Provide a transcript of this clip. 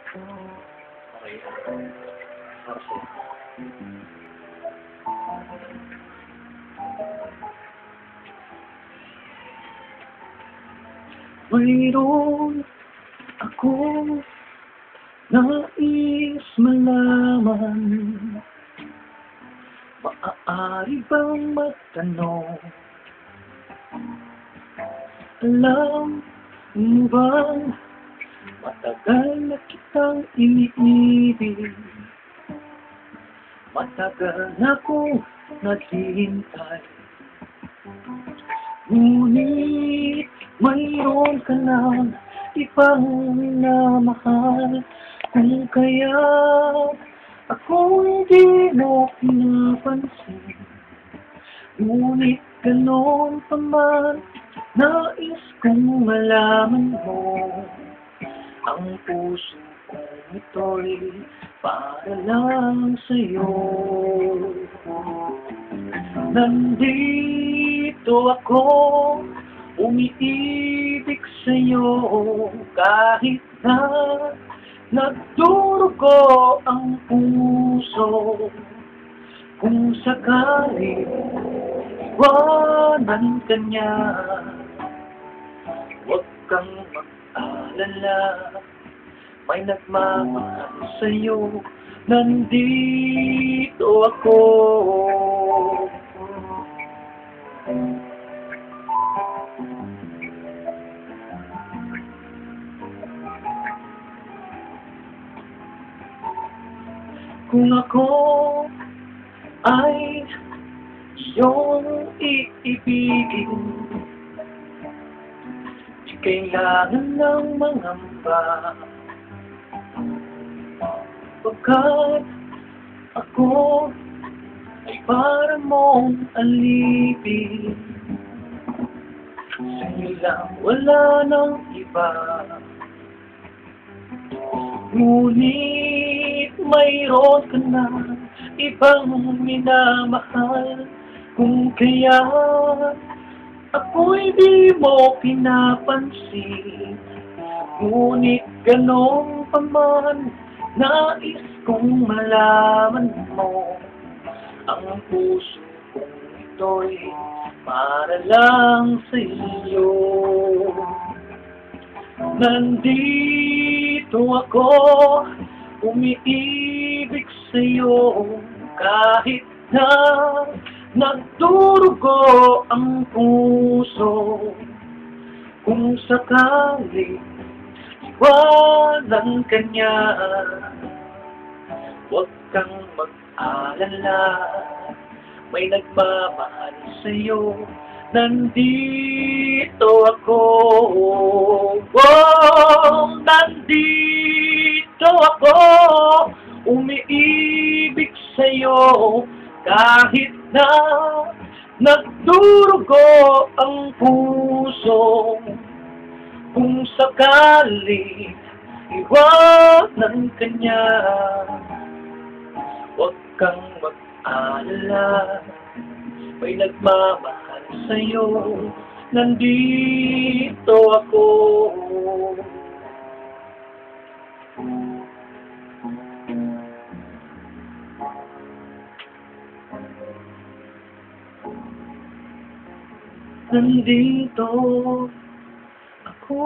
Okay. Okay. Mayroon akong nais malaman. Maaari bang magtanong? Alam mo bang matagal na kitang iniibig? Matagal na kong naghihintay. Ngunit mayroon ka ng ibang minamahal. Kung kaya ako hindi mo pinapansin. Ngunit ganon pa man, nais kong malaman mo. Ang puso kong ito'y para lang sa'yo. Nandito ako, umiibig sa'yo, kahit na nagdurugo ang puso. Kung sakali iwanan ka niya, huwag kang mag-alala, may nagmamahal sa'yo. Nandito ako. Kung ako ay iyong iibigin, di kailangan ng mangamba. Pagkat ako ay para mong alipin, sa'yo lang, wala nang iba. Ngunit mayroon ka na ibang minamahal. Kung kaya ako'y di mo pinapansin. Ngunit ganon pa man, nais kong malaman mo. Ang puso kong ito'y para lang sa iyo. Nandito ako, umiibig sa'yo, kahit na nagdurugo ang puso. Kung sakali iwanan ka niya, huwag kang mag-alala, may nagmamahal sa'yo. Nandito ako, oh, nandito ako, umiibig sa'yo, kahit na nagdurugo ang puso. Kung sakali iwanan ka niya, huwag kang mag-alala, may nagmamahal sa'yo. Nandito ako. Nandito ako.